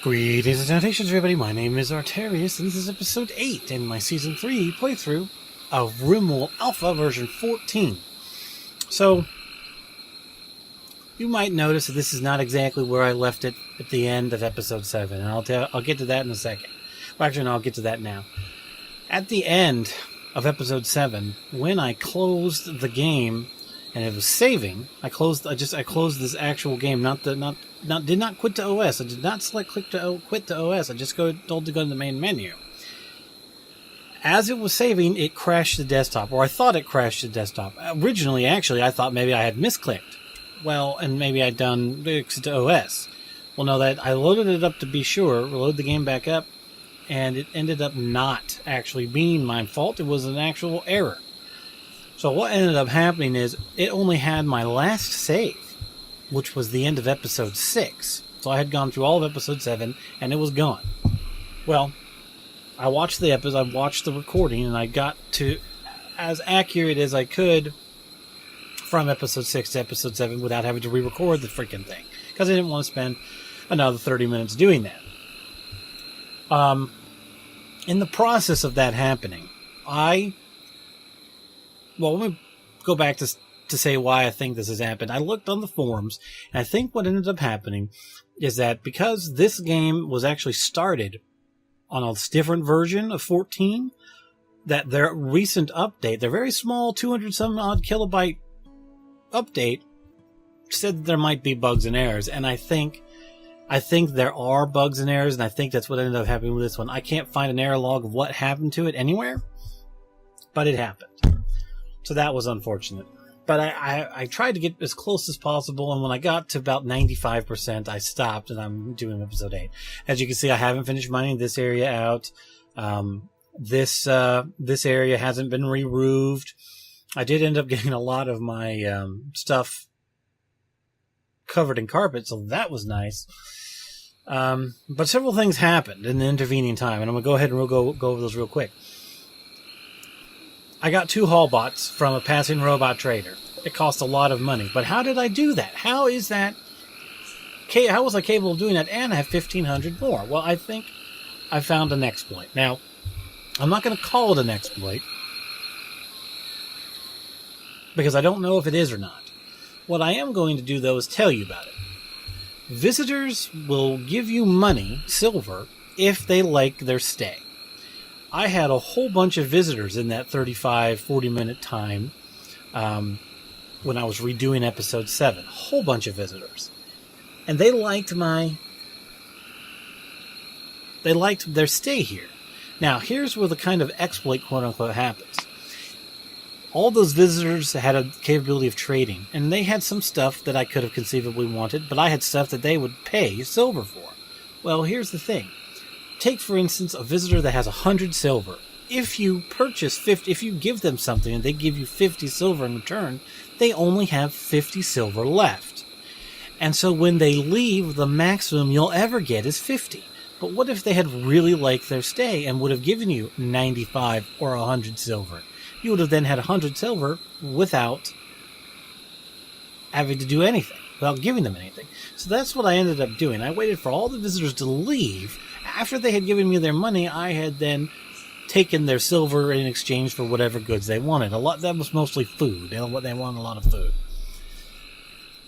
Greetings and salutations, everybody. My name is Artarius, and this is episode 8 in my season 3 playthrough of Rimworld Alpha version 14. So, you might notice that this is not exactly where I left it at the end of episode 7, and I'll get to that in a second. Well, actually, no, I'll get to that now. At the end of episode 7, when I closed the game and it was saving, I closed this actual game, did not quit to OS. I did not select quit to OS. I just told to go to the main menu. As it was saving, it crashed the desktop, or I thought it crashed the desktop. Originally, actually, I thought maybe I had misclicked. Well, and maybe I'd done exit to OS. Well, no, that I loaded it up to be sure, load the game back up, and it ended up not actually being my fault. It was an actual error. So what ended up happening is it only had my last save, which was the end of episode 6. So I had gone through all of episode 7, and it was gone. Well, I watched the episode, I watched the recording, and I got to as accurate as I could from episode 6 to episode 7 without having to re-record the freaking thing, because I didn't want to spend another 30 minutes doing that. In the process of that happening, let me go back to say why I think this has happened. I looked on the forums, and I think what ended up happening is that because this game was actually started on a different version of 14, that their recent update, their very small 200-some-odd kilobyte update, said that there might be bugs and errors, and I think there are bugs and errors, and I think that's what ended up happening with this one. I can't find an error log of what happened to it anywhere, but it happened. So that was unfortunate. But I tried to get as close as possible, and when I got to about 95%, I stopped, and I'm doing episode 8. As you can see, I haven't finished mining this area out. This area hasn't been re-roofed. I did end up getting a lot of my stuff covered in carpet, so that was nice. But several things happened in the intervening time, and I'm going to go ahead and we'll go over those real quick. I got 2 haul bots from a passing robot trader. It cost a lot of money, but how did I do that? How was I capable of doing that and I have 1,500 more? Well, I think I found an exploit. Now, I'm not going to call it an exploit because I don't know if it is or not. What I am going to do, though, is tell you about it. Visitors will give you money, silver, if they like their stay. I had a whole bunch of visitors in that 35-40 minute time when I was redoing episode 7. A whole bunch of visitors. And they liked their stay here. Now, here's where the kind of exploit, quote-unquote, happens. All those visitors had a capability of trading, and they had some stuff that I could have conceivably wanted, but I had stuff that they would pay silver for. Well, here's the thing. Take, for instance, a visitor that has 100 silver. If you purchase 50, if you give them something and they give you 50 silver in return, they only have 50 silver left. And so when they leave, the maximum you'll ever get is 50. But what if they had really liked their stay and would have given you 95 or 100 silver? You would have then had 100 silver without having to do anything, without giving them anything. So that's what I ended up doing. I waited for all the visitors to leave. After they had given me their money, I had then taken their silver in exchange for whatever goods they wanted. That was mostly food. They wanted a lot of food.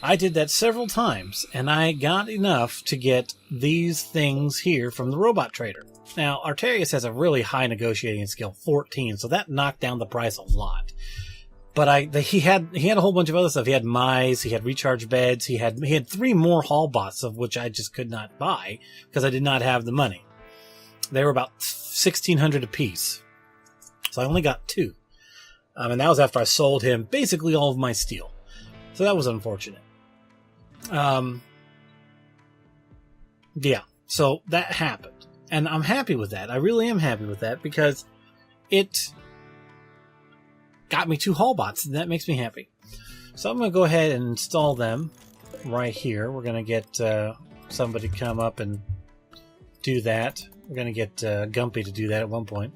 I did that several times, and I got enough to get these things here from the robot trader. Now, Artarius has a really high negotiating skill, 14, so that knocked down the price a lot. But he had a whole bunch of other stuff. He had MISC, he had recharge beds, he had 3 more haul bots, of which I just could not buy because I did not have the money. They were about 1,600 apiece, so I only got 2. And that was after I sold him basically all of my steel. So that was unfortunate. Yeah, so that happened. And I'm happy with that. I really am happy with that because it got me 2 haul bots, and that makes me happy. So I'm going to go ahead and install them right here. We're going to get somebody to come up and do that. We're going to get Gumpy to do that at one point.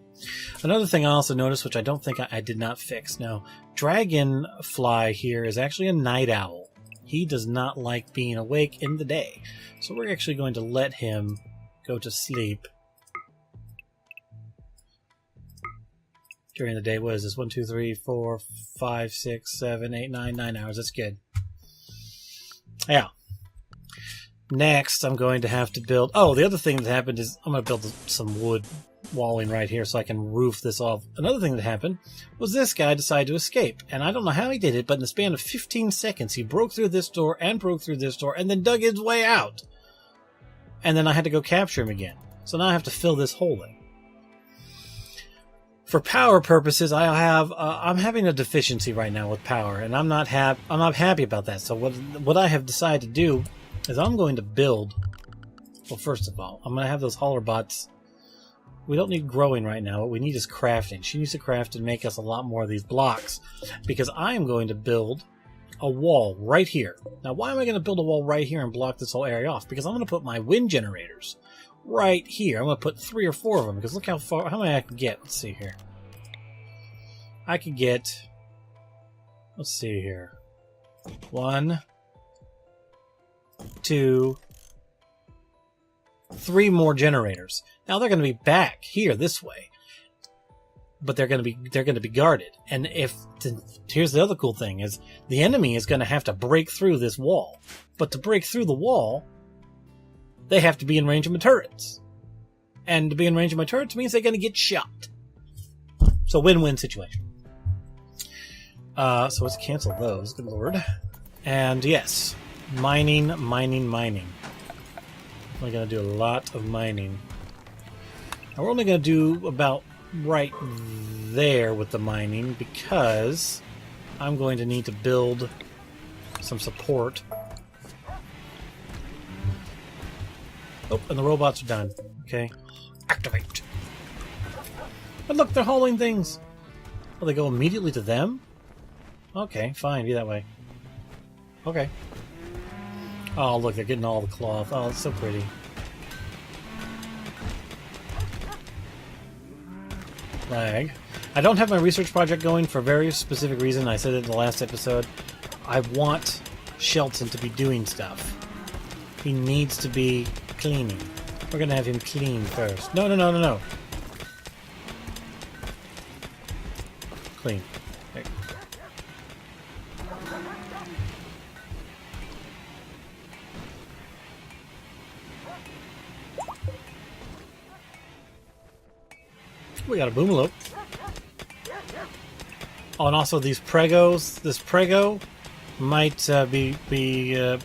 Another thing I also noticed, which I don't think I did not fix. Now, Dragonfly here is actually a night owl. He does not like being awake in the day. So we're actually going to let him go to sleep. During the day, what is this? 1, 2, 3, 4, 5, 6, 7, 8, 9, 9 hours. That's good. Yeah. Next, I'm going to have to build... Oh, the other thing that happened is I'm going to build some wood walling right here so I can roof this off. Another thing that happened was this guy decided to escape. And I don't know how he did it, but in the span of 15 seconds, he broke through this door and broke through this door and then dug his way out. And then I had to go capture him again. So now I have to fill this hole in. For power purposes, I'm having a deficiency right now with power, and I'm not happy about that. So what I have decided to do is I'm going to build. Well, first of all, I'm going to have those hauler bots. We don't need growing right now. What we need is crafting. She needs to craft and make us a lot more of these blocks, because I am going to build a wall right here. Now, why am I going to build a wall right here and block this whole area off? Because I'm going to put my wind generators right here. I'm going to put 3 or 4 of them, because look how many I can get. Let's see here. I could get, let's see here, 1, 2, 3 more generators. Now they're going to be back here this way, but they're going to be guarded. And here's the other cool thing is the enemy is going to have to break through this wall. But to break through the wall, they have to be in range of my turrets. And to be in range of my turrets means they're going to get shot. So win-win situation. So let's cancel those. Good lord. And yes, mining. We're going to do a lot of mining. Now we're only going to do about right there with the mining because I'm going to need to build some support. Oh, and the robots are done. Okay. Activate. But look, they're hauling things. Will they go immediately to them? Okay, fine. Be that way. Okay. Oh, look, they're getting all the cloth. Oh, it's so pretty. Lag. I don't have my research project going for a very specific reason. I said it in the last episode. I want Shelton to be doing stuff. He needs to be cleaning. We're going to have him clean first. No. Clean. There. We got a boomalope. Oh, and also these pregos. This prego might be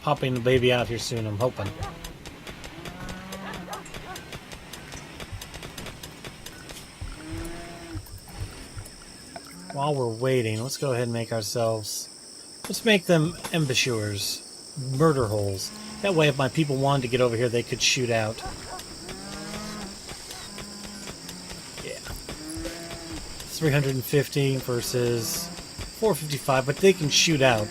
popping the baby out here soon, I'm hoping. While we're waiting, let's go ahead and make ourselves... Let's make them embrasures. Murder holes. That way, if my people wanted to get over here, they could shoot out. Yeah. 350 versus 455, but they can shoot out.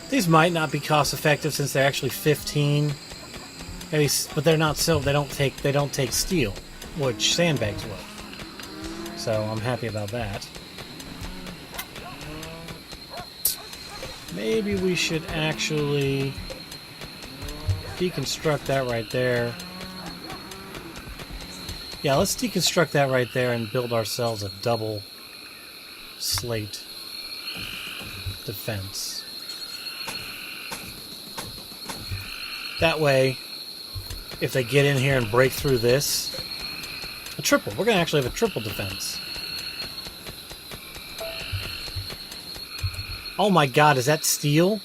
These might not be cost effective since they're actually 15. Maybe, but they're not so they don't take steel, which sandbags will. So I'm happy about that. Maybe we should actually deconstruct that right there. Yeah, let's deconstruct that right there and build ourselves a double slate defense. That way, if they get in here and break through this, a triple. We're going to actually have a triple defense. Oh my god, is that steel?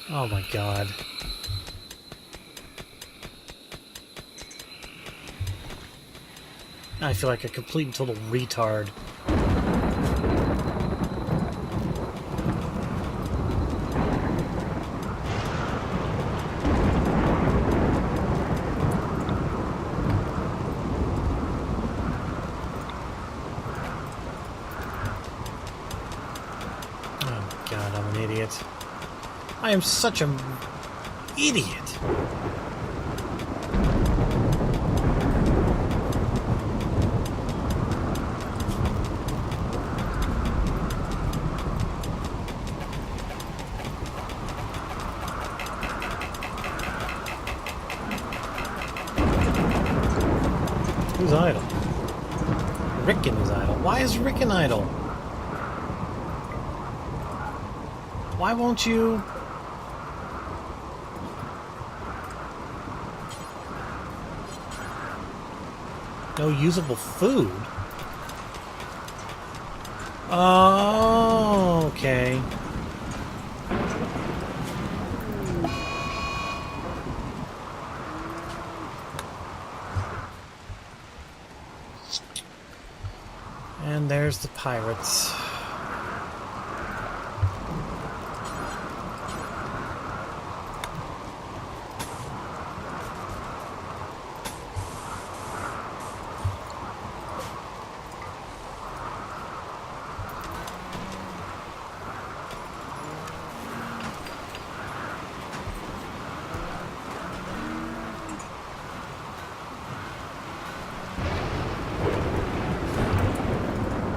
Oh my god. I feel like a complete and total retard. I'm an idiot. I am such an idiot. Who's idle? Rickon is idle. Why is Rickon idle? Why won't you... No usable food? Oh, okay. And there's the pirates.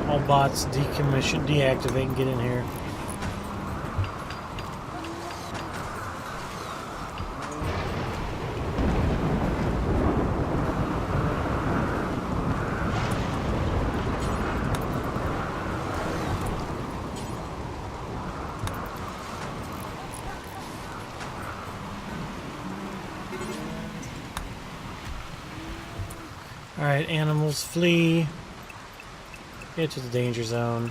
All bots decommission, deactivate, and get in here. Alright, animals flee. Get to the danger zone.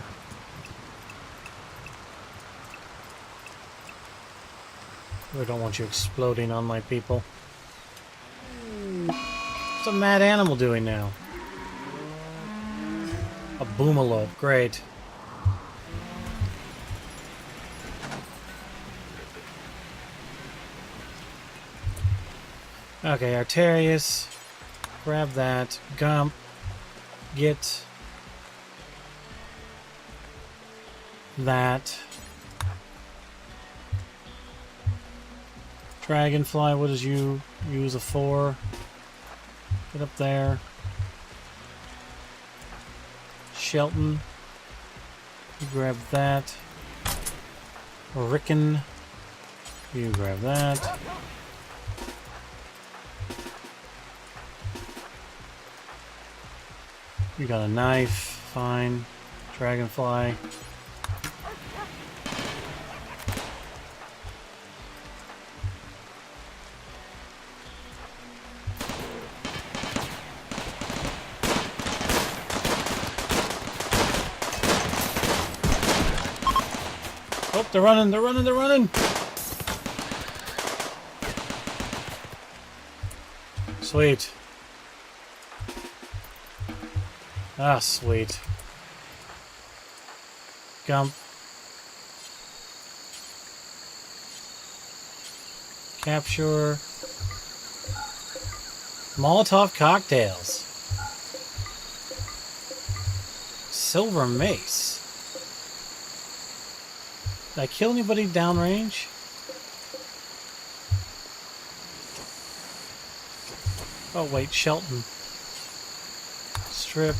I don't want you exploding on my people. What's a mad animal doing now? A boomalope, great. Okay, Artarius. Grab that. Gump. Get that. Dragonfly, what does you use a 4? Get up there. Shelton, you grab that. Rickon, you grab that. You got a knife, fine. Dragonfly. Oh, they're running, they're running, they're running! Sweet. Ah, sweet. Gump. Capture. Molotov cocktails. Silver mace. Did I kill anybody downrange? Oh wait, Shelton. Strip.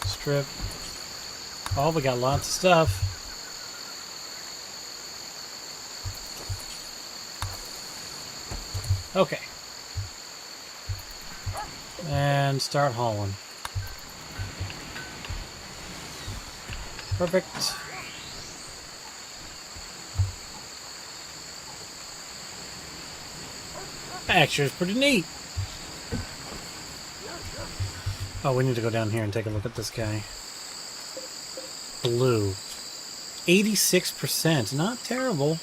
Strip. Oh, we got lots of stuff. Okay. And start hauling. Perfect. Actually, it's pretty neat. Oh, we need to go down here and take a look at this guy. Blue. 86%. Not terrible.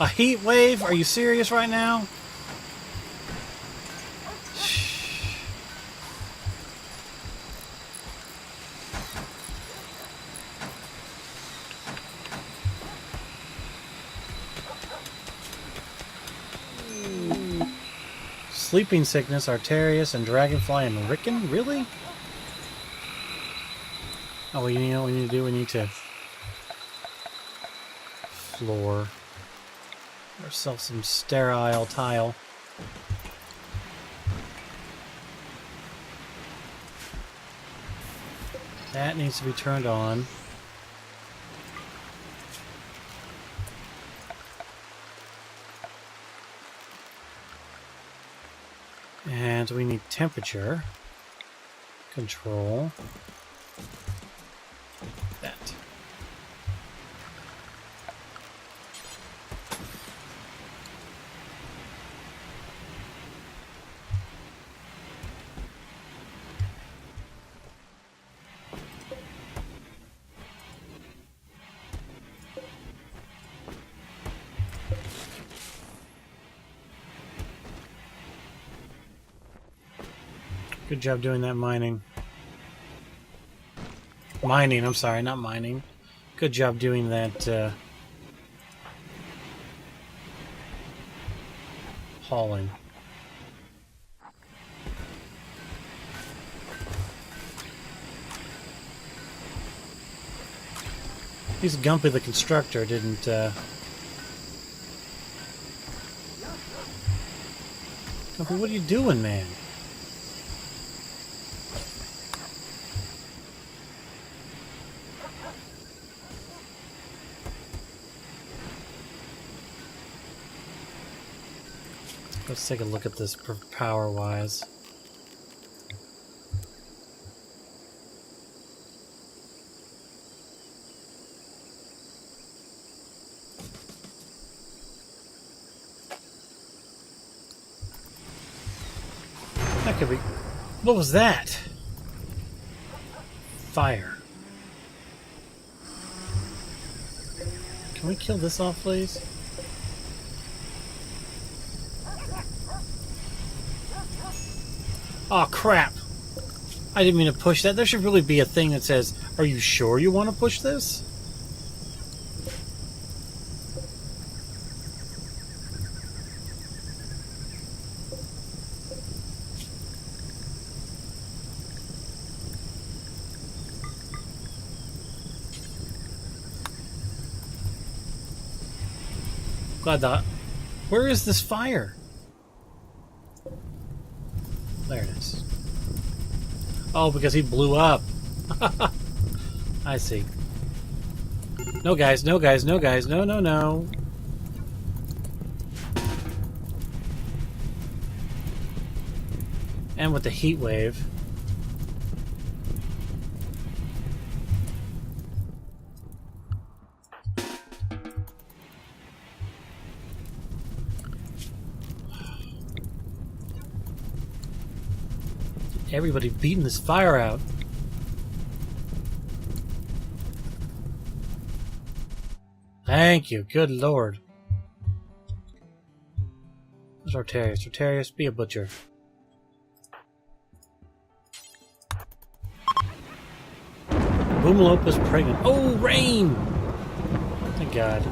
A heat wave? Are you serious right now? sleeping sickness, Artarius, and Dragonfly, and Ricken? Really? Oh, you know what we need to do? We need to floor ourselves some sterile tile. That needs to be turned on. And we need temperature control. That. Good job doing that mining. Mining, I'm sorry, not mining. Good job doing that hauling. He's Gumpy the Constructor didn't Gumpy, what are you doing, man? Let's take a look at this power-wise. That could be... What was that? Fire. Can we kill this off, please? Oh crap! I didn't mean to push that. There should really be a thing that says, "Are you sure you want to push this?" Glad that. Where is this fire? There it is. Oh, because he blew up. I see. No, guys, no, guys, no, guys, no, no, no. And with the heat wave. Everybody beating this fire out. Thank you, good lord. There's Artarius. Artarius, be a butcher. Boomalopa's pregnant. Oh, rain! Thank God.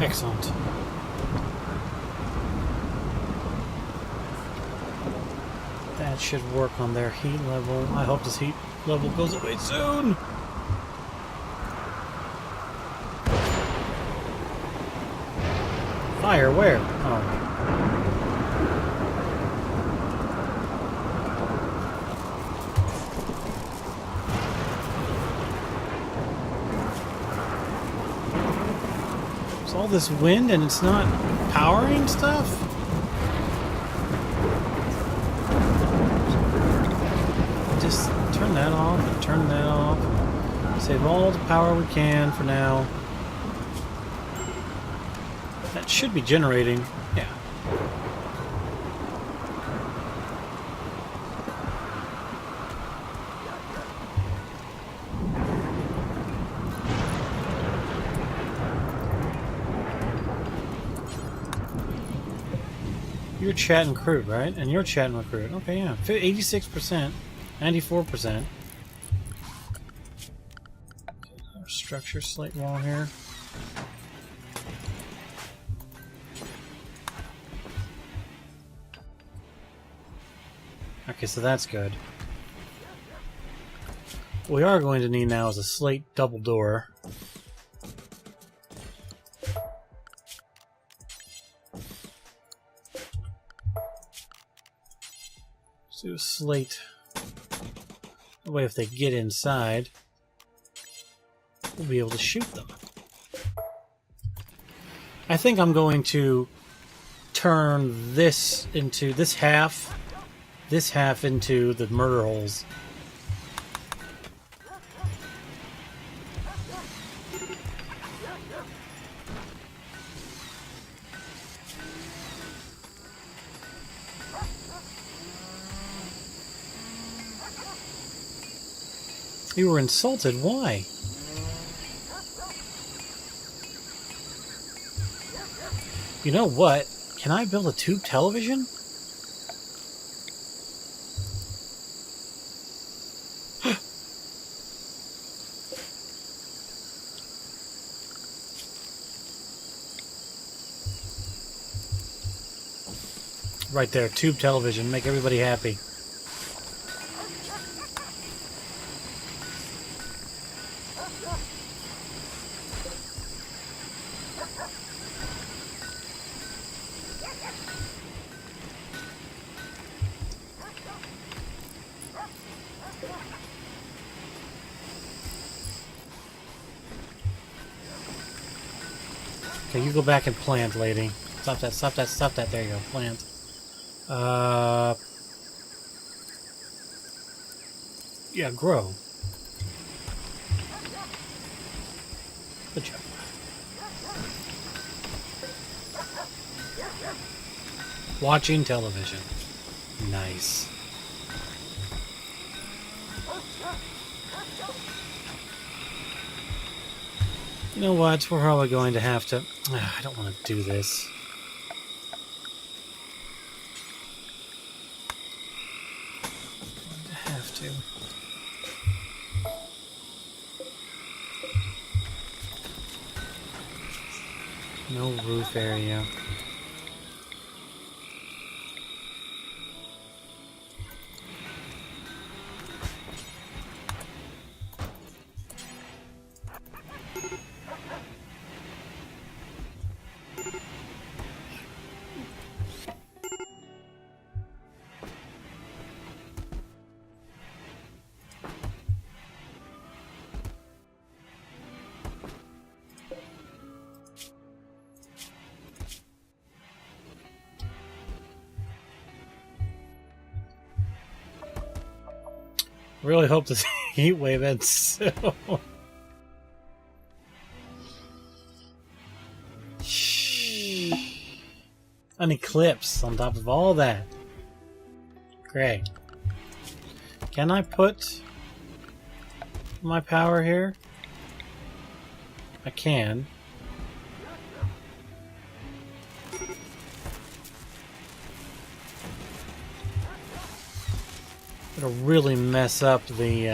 Excellent. That should work on their heat level. I hope this heat level goes away soon. Fire, where? Oh. all this wind and it's not powering stuff? Just turn that off and turn that off. Save all the power we can for now. That should be generating. Yeah. You're chatting crude, right? And you're chatting recruit. Okay, yeah. 86%. 94%. Our structure slate wall here. Okay, so that's good. What we are going to need now is a slate double door. Let's do a slate. That way if they get inside, we'll be able to shoot them. I think I'm going to turn this into this half into the murder holes. You were insulted. Why? You know what? Can I build a tube television? Right there, tube television. Make everybody happy. Okay, you go back and plant, lady. Stop that, stop that, stop that. There you go, plant. Yeah, grow. Good job. Watching television. Nice. You know what? We're probably going to have to... I don't want to do this. No roof area. Really hope this heat wave ends soon. An eclipse on top of all that. Great. Can I put my power here? I can. It'll really mess up the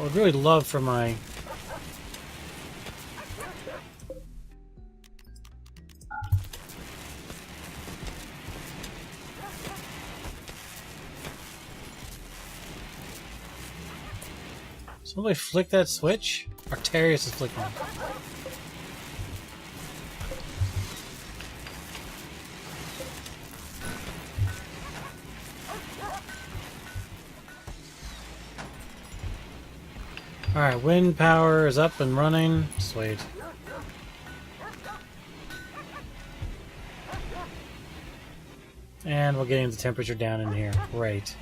I would really love for my... Somebody flick that switch? Artarius is flicking it. Alright, wind power is up and running. Sweet. And we're getting the temperature down in here. Great.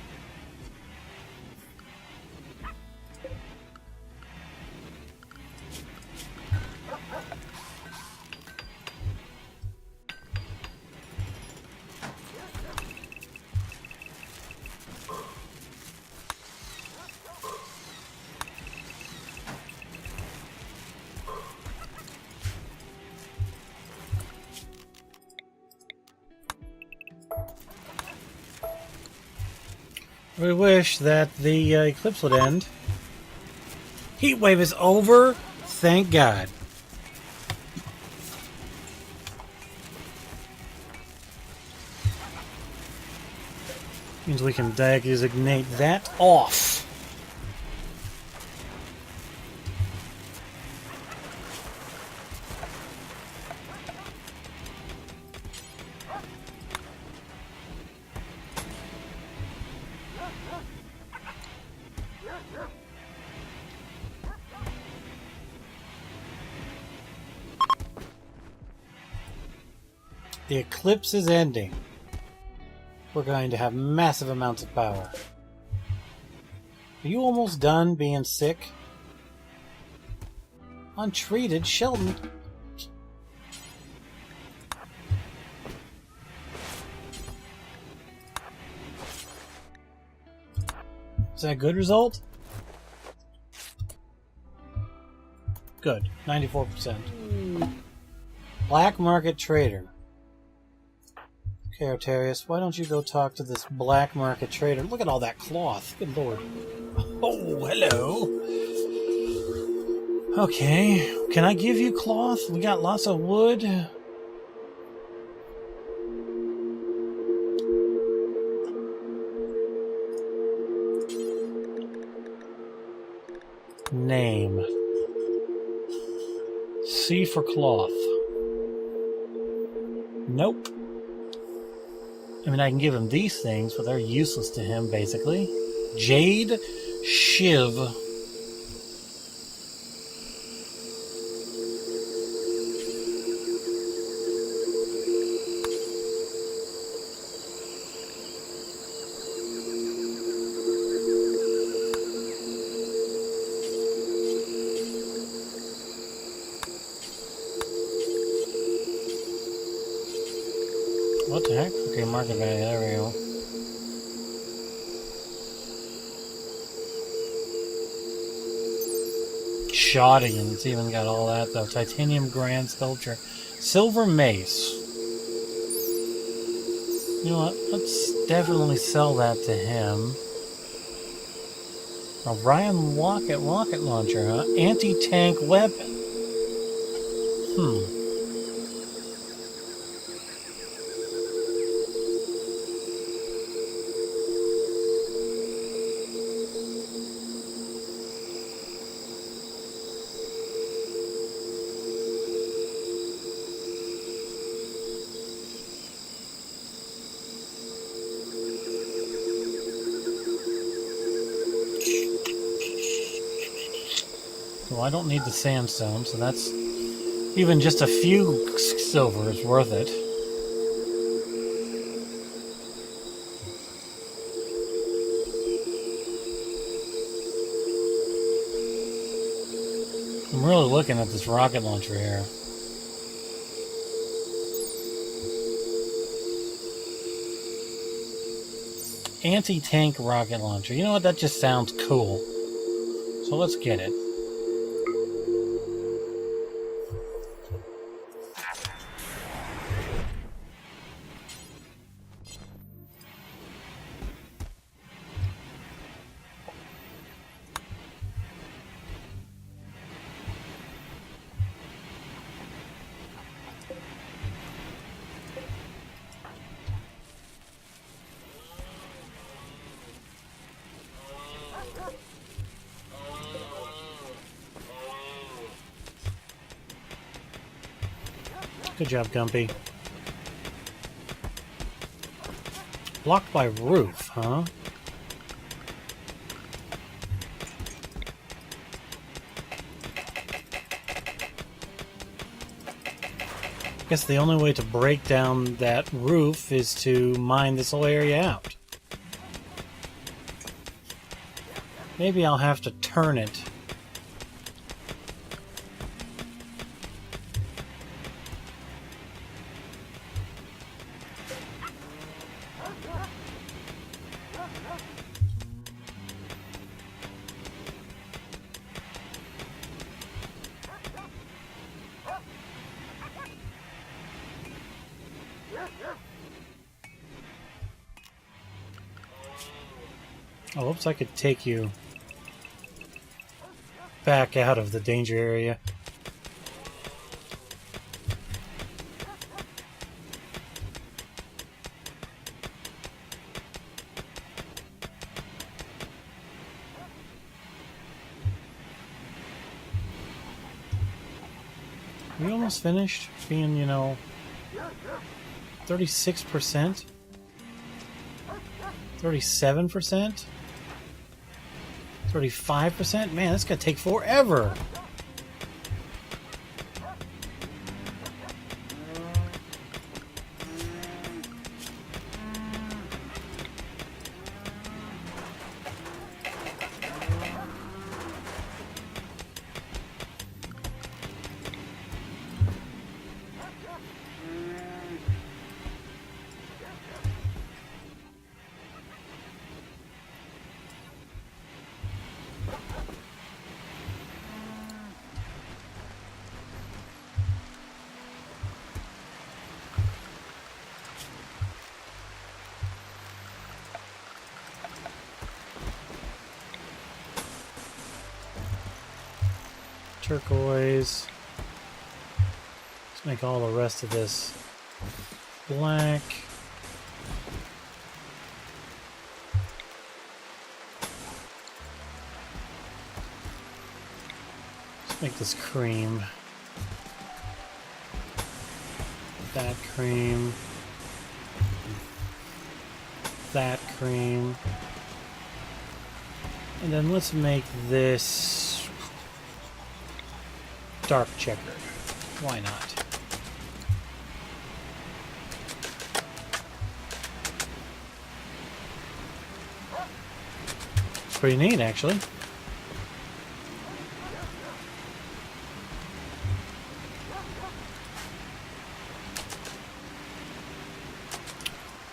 We wish that the eclipse would end. Heatwave is over. Thank God. Means we can designate that off. The eclipse is ending. We're going to have massive amounts of power. Are you almost done being sick? Untreated, Sheldon. Is that a good result? Good. 94%. Black market trader. Okay, Artarius, why don't you go talk to this black market trader? Look at all that cloth. Good lord. Oh, hello. Okay, can I give you cloth? We got lots of wood. Name. C for cloth. Nope. I mean, I can give him these things, but they're useless to him, basically. Jade Shiv. What the heck? Okay, market value, there we go. Shoddy, and it's even got all that though. Titanium grand sculpture. Silver mace. You know what? Let's definitely sell that to him. Orion rocket launcher, huh? Anti-tank weapon. Well, I don't need the sandstone, so that's even just a few silver is worth it. I'm really looking at this rocket launcher here. Anti-tank rocket launcher. You know what? That just sounds cool. So let's get it. Good job, Gumpy. Blocked by roof, huh? I guess the only way to break down that roof is to mine this whole area out. Maybe I'll have to turn it. Oh, oops, I could take you back out of the danger area. We almost finished being, 36%? 37%? 35%? Man, that's gonna take forever. Turquoise. Let's make all the rest of this black. Let's make this cream. That cream. That cream. And then let's make this dark checkered. Why not? Pretty neat, actually.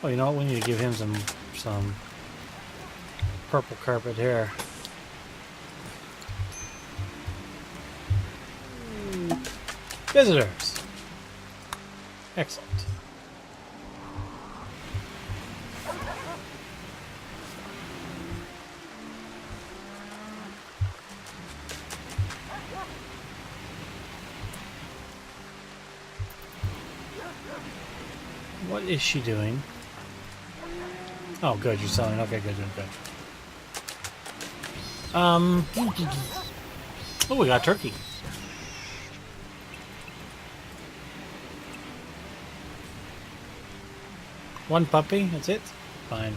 Oh, you know what? We need to give him some purple carpet here. Visitors. Excellent. What is she doing? Oh, good. You're selling. Okay, good, good, good. Oh, we got turkey. One puppy, that's it? Fine.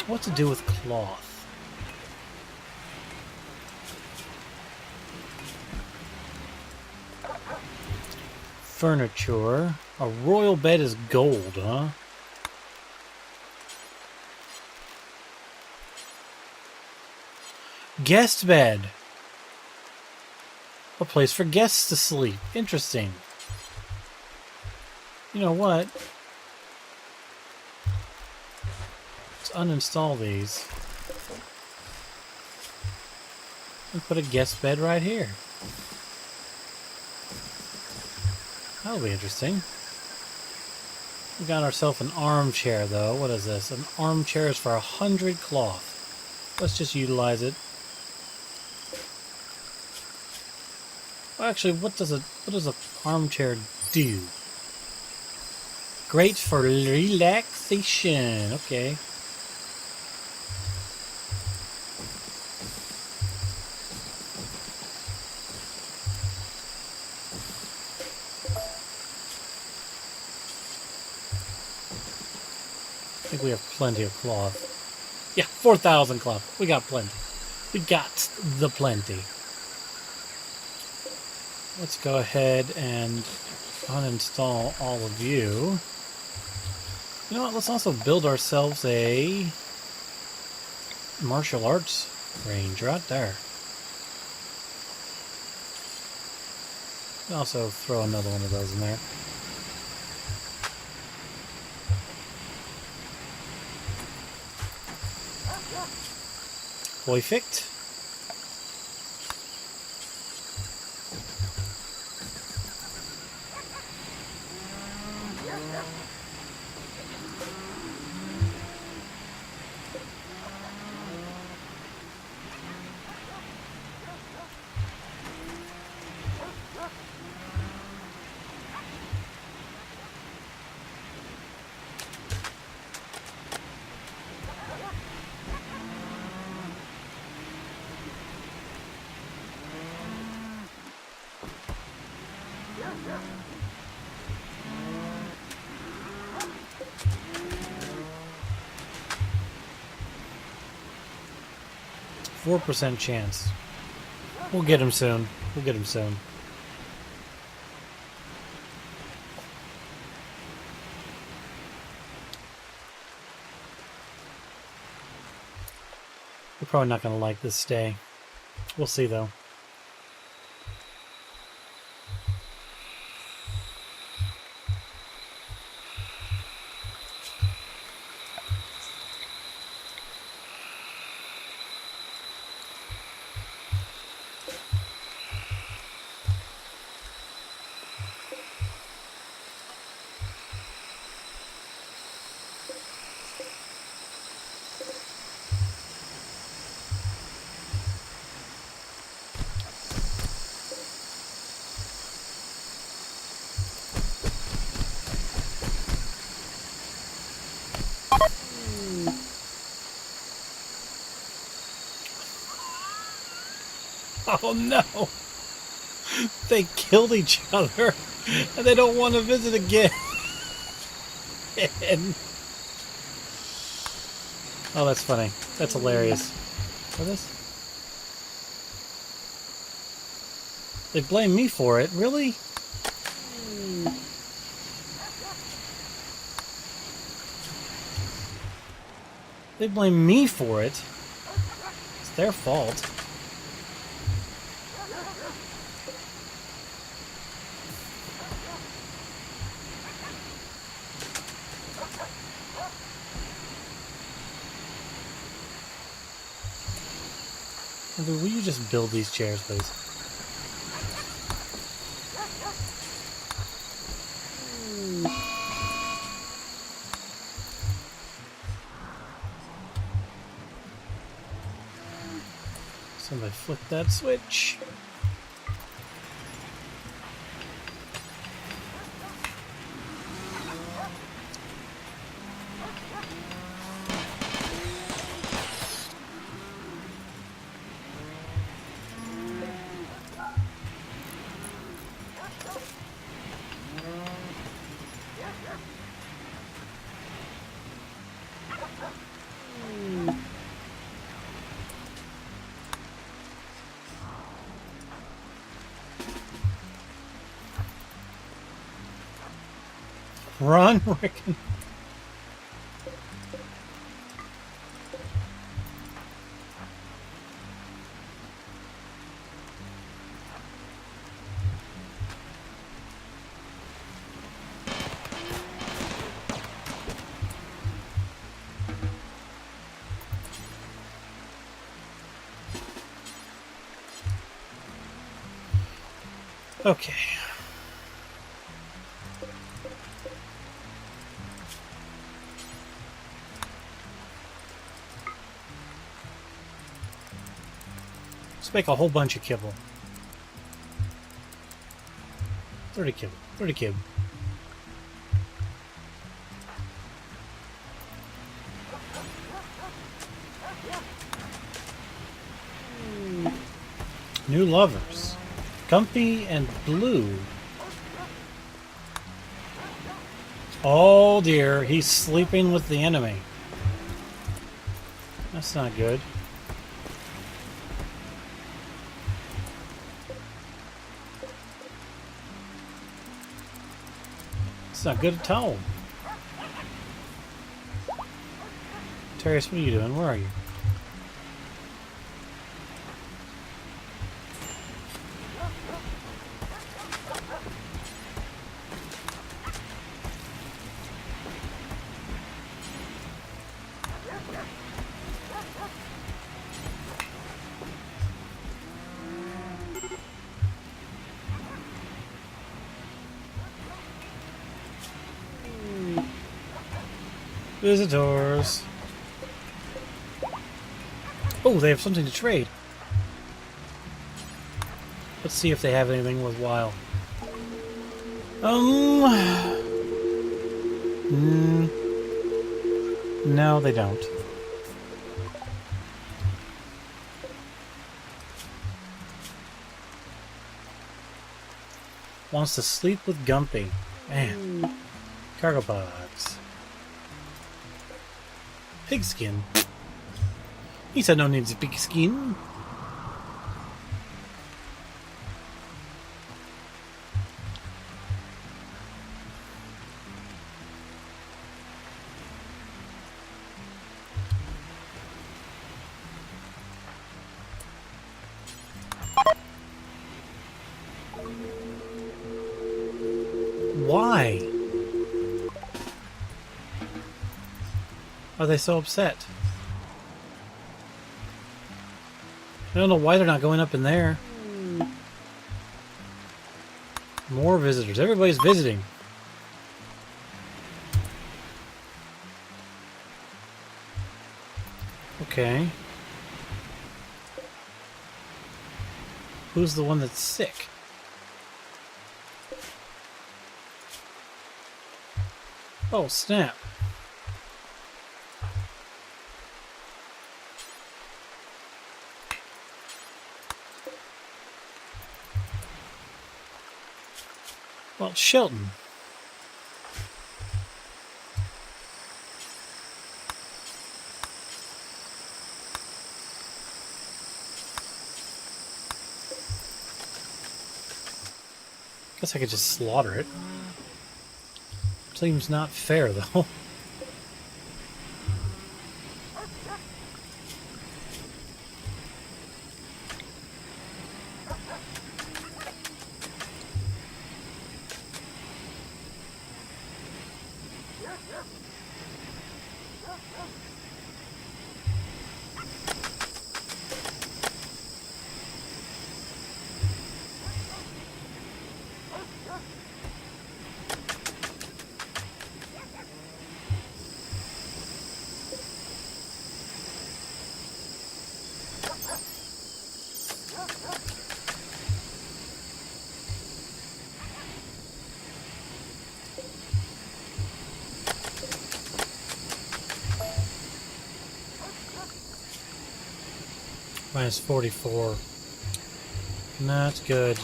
What to do with cloth? Furniture. A royal bed is gold, huh? Guest bed. A place for guests to sleep. Interesting. You know what? Let's uninstall these. And put a guest bed right here. That'll be interesting. We got ourselves an armchair, though. What is this? An armchair is for 100 cloth. Let's just utilize it. Well, actually, what does a armchair do? Great for relaxation. Okay. think we have plenty of cloth. Yeah, 4,000 cloth. We got plenty. We got the plenty. Let's go ahead and uninstall all of you. You know what? Let's also build ourselves a martial arts range right there. Also throw another one of those in there. Perfect. %4 chance. We'll get him soon. We'll get him soon. We're probably not going to like this stay. We'll see though. Oh no! They killed each other and they don't want to visit again. Oh, that's funny. That's hilarious. What is this? They blame me for it? Really? They blame me for it? It's their fault. Will you just build these chairs, please? Somebody flick that switch. Run, Rick. Okay. Let's make a whole bunch of kibble. 30 kibble. 30 kibble. New lovers. Comfy and blue. Oh dear, he's sleeping with the enemy. That's not good. It's not good at all. Artarius, what are you doing? Where are you? Visitors. Oh, they have something to trade. Let's see if they have anything worthwhile. No, they don't. Wants to sleep with Gumpy. Man. Cargo pods. Pigskin. He said no needs a pigskin. Why are they so upset? I don't know why they're not going up in there. More visitors. Everybody's visiting. Okay. Who's the one that's sick? Oh, snap. Well, it's Shelton. Guess I could just slaughter it. Seems not fair, though. Minus 44. Not good.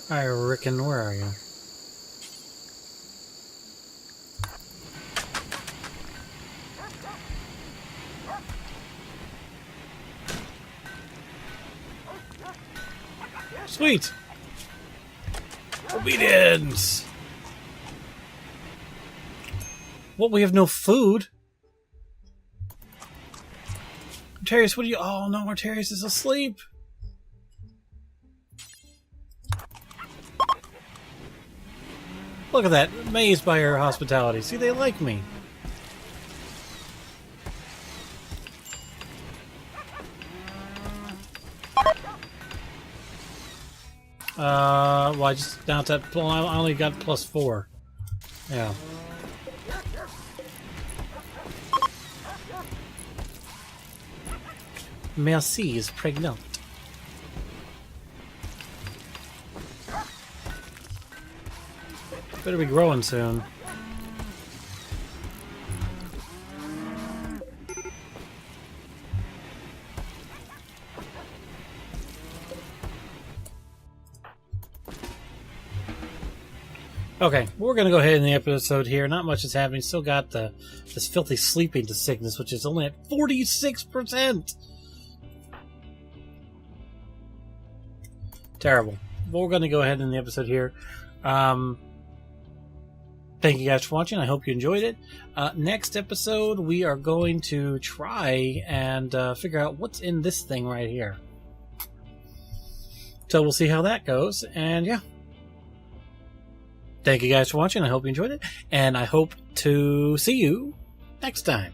Hi, Rickon, where are you? Sweet! Obedience! What, we have no food? Artarius, what do you... Oh no, Artarius is asleep! Look at that, amazed by her hospitality. See, they like me. Well, I just down to that. I only got +4. Yeah. Merci is pregnant. Better be growing soon. Okay, we're going to go ahead in the episode here. Not much is happening. Still got this filthy sleeping to sickness, which is only at 46%. Terrible. But we're going to go ahead in the episode here. Thank you guys for watching. I hope you enjoyed it. Next episode, we are going to try and figure out what's in this thing right here. So we'll see how that goes. And yeah. Thank you guys for watching. I hope you enjoyed it. And I hope to see you next time.